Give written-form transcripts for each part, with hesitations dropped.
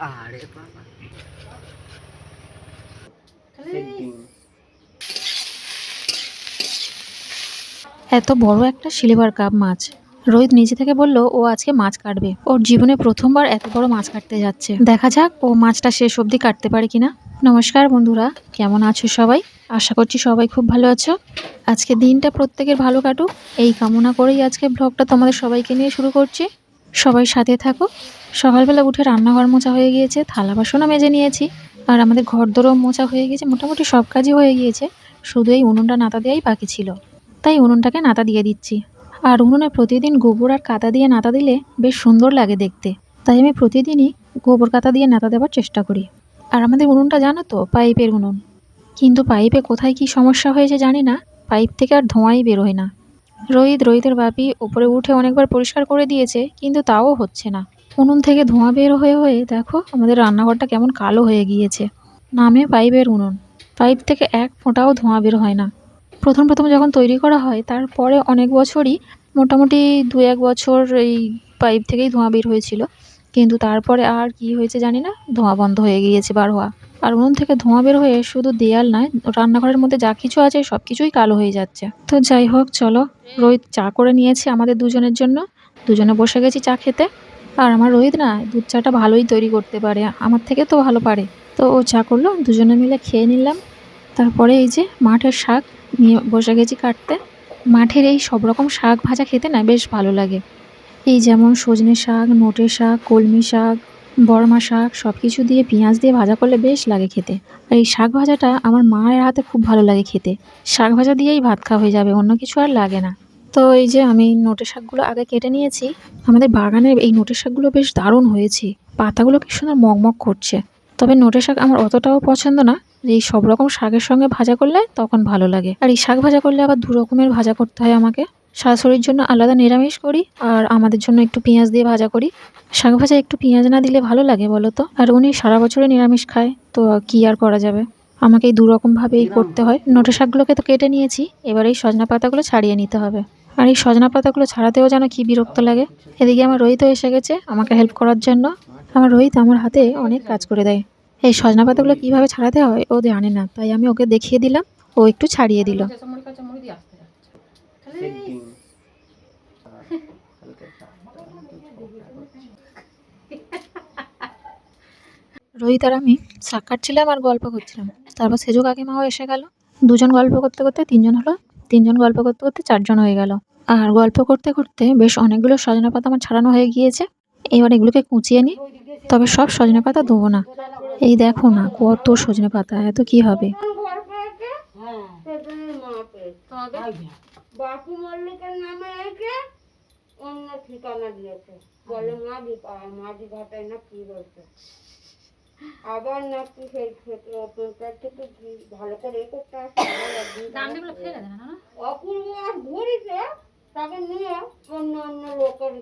আরে বাবা এত বড় একটা সিলভার কাপ মাছ। রোহিত নিজে থেকে বলল ও আজকে মাছ কাটবে। ওর জীবনে প্রথমবার এত বড় মাছ কাটতে যাচ্ছে। দেখা যাক ও মাছটা শেষ অবধি কাটতে পারে কিনা। নমস্কার বন্ধুরা, কেমন আছো সবাই? আশা করছি সবাই খুব ভালো আছো। আজকে দিনটা প্রত্যেকের ভালো কাটুক এই কামনা করেই আজকে ব্লগটা তোমাদের সবাইকে নিয়ে শুরু করছি। সবাই সাথে থাকো। সকালবেলা উঠে রান্নাঘর মোছা হয়ে গিয়েছে, থালা বাসনও মেজে নিয়েছি, আর আমাদের ঘর দোরও মোছা হয়ে গিয়েছে, মোটামুটি সব কাজই হয়ে গিয়েছে। শুধু এই উনুনটা নাতা দেওয়াই বাকি ছিল, তাই উনুনটাকে নাতা দিয়ে দিচ্ছি। আর উনুনে প্রতিদিন গোবর আর কাদা দিয়ে নাতা দিলে বেশ সুন্দর লাগে দেখতে, তাই আমি প্রতিদিনই গোবর কাদা দিয়ে নাতা দেওয়ার চেষ্টা করি। আর আমাদের উনুনটা জানো তো, পাইপের উনুন, কিন্তু পাইপে কোথায় কি সমস্যা হয়েছে জানি না, পাইপ থেকে আর ধোঁয়াই বের হয় না। রোহিতের বাপি ওপরে উঠে অনেকবার পরিষ্কার করে দিয়েছে, কিন্তু তাও হচ্ছে না। উনুন থেকে ধোঁয়া বের হয়ে হয়ে দেখো আমাদের রান্নাঘরটা কেমন কালো হয়ে গিয়েছে। নামে পাইপের উনুন, পাইপ থেকে এক ফোঁটাও ধোঁয়া বের হয় না। প্রথম প্রথম যখন তৈরি করা হয় তারপরে অনেক বছরই, মোটামুটি 2-1 বছর এই পাইপ থেকেই ধোঁয়া বের হয়েছিল, কিন্তু তারপরে আর কি হয়েছে জানি না, ধোঁয়া বন্ধ হয়ে গিয়েছে বার হওয়া। আর উনুন থেকে ধোঁয়া বের হয়ে শুধু দেয়াল নয়, রান্নাঘরের মধ্যে যা কিছু আছে সব কিছুই কালো হয়ে যাচ্ছে। তো যাই হোক, চলো। রোহিত চা করে নিয়েছে আমাদের দুজনের জন্য, দুজনে বসে গেছি চা খেতে। আর আমার রোহিত না দুধ চাটা ভালোই তৈরি করতে পারে, আমার থেকে তো ভালো পারে। তো ও চা করলো, দুজনে মিলে খেয়ে নিলাম। তারপরে এই যে মাঠের শাক নিয়ে বসে গেছি কাটতে। মাঠের এই সব রকম শাক ভাজা খেতে না বেশ ভালো লাগে। এই যেমন সজনে শাক, নোটে শাক, কলমি শাক, বরমা শাক, সব কিছু দিয়ে পেঁয়াজ দিয়ে ভাজা করলে বেশ লাগে খেতে। আর এই শাক ভাজাটা আমার মায়ের হাতে খুব ভালো লাগে খেতে। শাক ভাজা দিয়েই ভাত খাওয়া হয়ে যাবে, অন্য কিছু আর লাগে না। তো এই যে আমি নোটে শাকগুলো আগে কেটে নিয়েছি। আমাদের বাগানের এই নোটে শাকগুলো বেশ দারুণ হয়েছে, পাতাগুলো কি সুন্দর মগমগ করছে। তবে নোটে শাক আমার অতটাও পছন্দ না, এই সব রকম শাকের সঙ্গে ভাজা করলে তখন ভালো লাগে। আর এই শাক ভাজা করলে আবার 2 রকমের ভাজা করতে হয় আমাকে। শাশুড়ির জন্য আলাদা নিরামিষ করি, আর আমাদের জন্য একটু পেঁয়াজ দিয়ে ভাজা করি। শাক ভাজা একটু পেঁয়াজ না দিলে ভালো লাগে বলো তো? আর উনি সারা বছরে নিরামিষ খায়, তো কি আর করা যাবে, আমাকে এই 2 রকম ভাবেই করতে হয়। নোটে শাকগুলোকে তো কেটে নিয়েছি, এবার এই সজনা পাতাগুলো ছাড়িয়ে নিতে হবে। আর এই সজনা পাতাগুলো ছাড়াতেও যেন কি বিরক্ত লাগে। এদিকে আমার রোহিত এসে গেছে আমাকে হেল্প করার জন্য। আমার রোহিত আমার হাতে অনেক কাজ করে দেয়। এই সজনা পাতাগুলো কিভাবে ছাড়াতে হয় ও জানে না, তাই আমি ওকে দেখিয়ে দিলাম, ও একটু ছাড়িয়ে দিল। রোহিত আর আমি শাক কাটছিলাম আর গল্প করছিলাম। তারপর সেজো কাকিমাও এসে গেল। দুজন গল্প করতে করতে 3জন হলো, 3জন গল্প করতে করতে 4জন হয়ে গেল। আর গল্প করতে করতে বেশ অনেকগুলো সজনা পাতা আমার ছাড়ানো হয়ে গিয়েছে। এবার এগুলোকে কুচিয়ে নিই, তবে সব সজনে পাতা দেবো না। এই দেখো না কত সজনে পাতা, এত কি হবে। বাপু মল্লিকের নামে এসে অন্য ঠিকানা দিয়েছে, বলে মাঝি ঘাটায় না কি বলছে, আবার নাকি সেই পঞ্চায়েত থেকে ভালো করে এ করতে আসে। অপূর্ব আর ঘুরিতে তাকে নিয়ে অন্য অন্য লোকের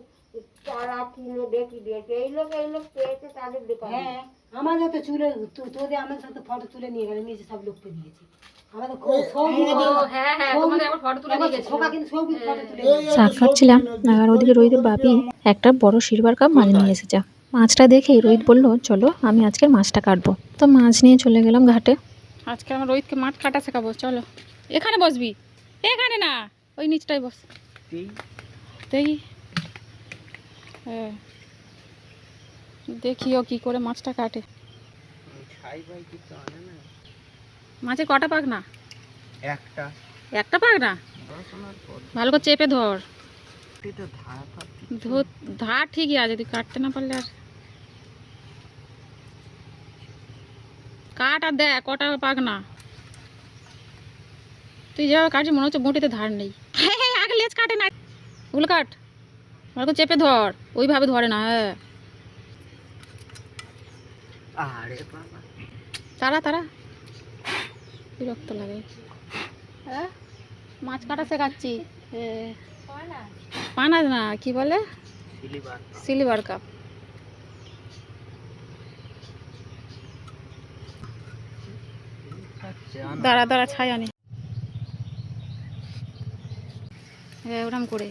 তারা কিলো দেখি দিয়েছে, এই লোক পেয়েছে তাদের দোকানে। হ্যাঁ, আমাদের তো চুলে তোদের আমাদের সাথে ফটো তুলে নিয়ে গেলে নিচে সব লোককে দিয়েছি। শাক কাটছিলাম আর ওদিকে রোহিতের বাপি একটা বড় সিলভার কাপ মাছ নিয়ে এসেছে। মাছটা দেখে রোহিত বলল চলো আমি আজকে মাছটা কাটবো। তো মাছ নিয়ে চলে গেলাম ঘাটে। আজকে আমার রোহিতকে মাছ কাটা শেখাবো, চলো। এখানে বসবি, এখানে না, ওই নিচটাই বস। দেখি, হ্যাঁ দেখিও কি করে মাছটা কাটে। মাছের কটা পাক না? একটা পাক না, ভালো করে চেপে ধর। ধার ঠিকই আছে, তুই কাটতে না পারলে আর কাট আর দেখ কটা পাক না। তুই যেভাবে কাটছিস মনে হচ্ছে বটিতে ধার নেই। হ্যাঁ আগে লেজ কাটে না, ওগুলো কাট, ভালো করে চেপে ধর, ওইভাবে ধরে না। হ্যাঁ আরে বাবা তারা বিরক্ত লাগে। হ্যাঁ মাছ কাটা শেখাচ্ছি। পানা না, কি বলে, সিলভার কাপ। দাঁড়া ছাই আনি। হ্যাঁ ওরম করে।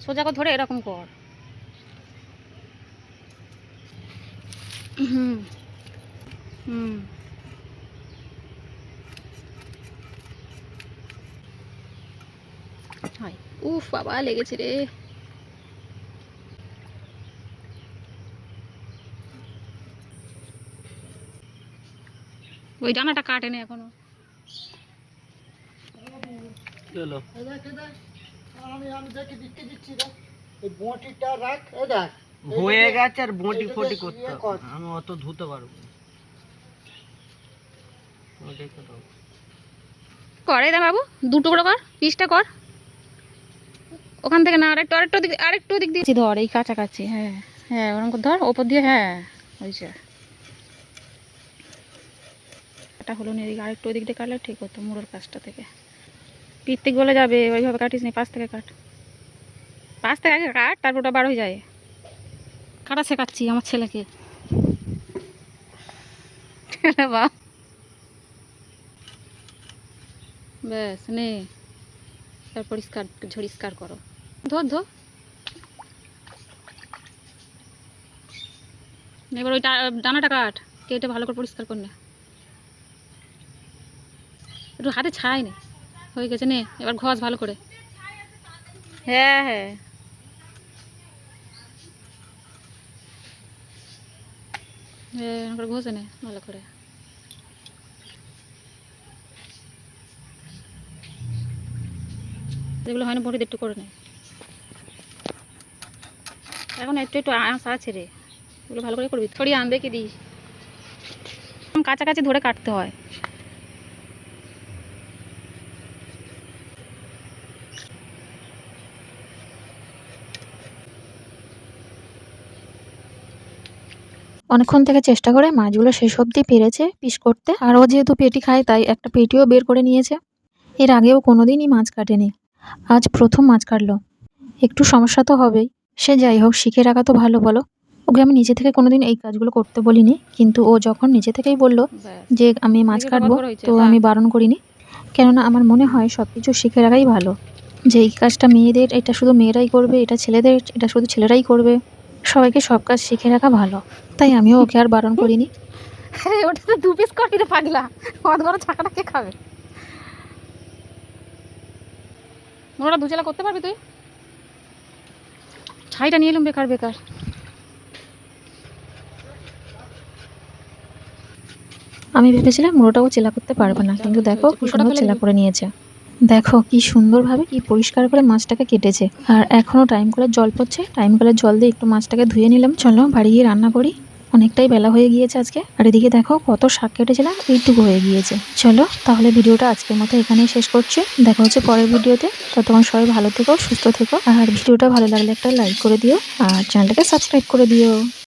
সোজা করে ধরে এরকম কর। হুম হুম হয়। উফ বাবা লেগেছে রে। ওই ডানাটা কাটেনি এখনো। কি হলো? হয়ে গেছে আর বটি ফটি করতে হবে। আমি অত ধুতে পারবো না। ওটাই তো দাও। করে দে বাবু, দু টুকরো কর, পিসটা কর। ওখান থেকে না আরেকটু দিক দিয়ে ধর, এই কাছাকাছি। হ্যাঁ হ্যাঁ, ওরকম করে ধর ওপর দিয়ে। হ্যাঁ হয়েছে। এটা হলো না, এদিকে আরেকটু ওদিক দিয়ে কাটলে ঠিক হতো। মুড়োর কাছটা থেকে পিঠ থেকে গলে যাবে, ওইভাবে কাটিস নি, পাশ থেকে কাট। পাশ থেকে আগে কাট, তারপর ওটা বার হয়ে যায়। কাটা শেখাচ্ছি আমার ছেলেকে। বা ব্যাস নে, তার পরিষ্কার ঝরিষ্কার করো। ধর ধর, এবার ওই ডানাটা কাট, কেটে ভালো করে পরিষ্কার কর নে। একটু হাতে ছাই নে, হয়ে গেছে নে। এবার ঘষ ভালো করে। হ্যাঁ হ্যাঁ, হ্যাঁ ঘষে নে ভালো করে। যেগুলো হয় না বটিতে একটু করে নে। এখন একটু একটু আঁশ আছে রে, ওগুলো ভালো করে করবি। ছড়িয়ে আন দেখে দিস, কাছাকাছি ধরে কাটতে হয়। অনেকক্ষণ থেকে চেষ্টা করে মাছগুলো শেষ অবধি পেরেছে পিস করতে। আর ও যেহেতু পেটি খায় তাই একটা পেটিও বের করে নিয়েছে। এর আগেও কোনোদিনই মাছ কাটেনি, আজ প্রথম মাছ কাটলো। একটু সমস্যা তো হবেই, সে যাই হোক শিখে রাখা তো ভালো, বলো। ওকে আমি নিজে থেকে কোনোদিন এই কাজগুলো করতে বলিনি, কিন্তু ও যখন নিজে থেকেই বলল যে আমি মাছ কাটবো, তো আমি বারণ করিনি। কেননা আমার মনে হয় সব কিছু শিখে রাখাই ভালো। যে এই কাজটা মেয়েদের, এটা শুধু মেয়েরাই করবে, এটা ছেলেদের, এটা শুধু ছেলেরাই করবে। সবাইকে সব কাজ শিখে রাখা ভালো, তাই আমিও ওকে আর বারণ করিনি। ওটা তো 2 পিস কপি রে পাগলা, অত বড় ছাকাটা কে খাবে? মোটা দুচেলা করতে পারবি তুই? ছাইটা নিয়ে এলাম বেকার বেকার। আমি ভেবেছিলাম মুড়োটাও চেলা করতে পারবে না, কিন্তু দেখো কি সুন্দর চেলা করে নিয়েছে। দেখো কি সুন্দরভাবে কি পরিষ্কার করে মাছটাকে কেটেছে। আর এখনো টাইম কলের জল পড়ছে, টাইম কলের জল দিয়ে একটু মাছটাকে ধুয়ে নিলাম। চলো বাড়ি গিয়ে রান্না করি, অনেকটাই বেলা হয়ে গিয়েছে আজকে। আর এদিকে দেখো কত শাক কেটেছিলাম, এইটুকু হয়ে গিয়েছে। চলো তাহলে ভিডিওটা আজকের মতো এখানেই শেষ করছি, দেখা হচ্ছে পরের ভিডিওতে। ততক্ষণ সবাই ভালো থেকো, সুস্থ থেকো। আর ভিডিওটা ভালো লাগলে একটা লাইক করে দিও, আর চ্যানেলটাকে সাবস্ক্রাইব করে দিও।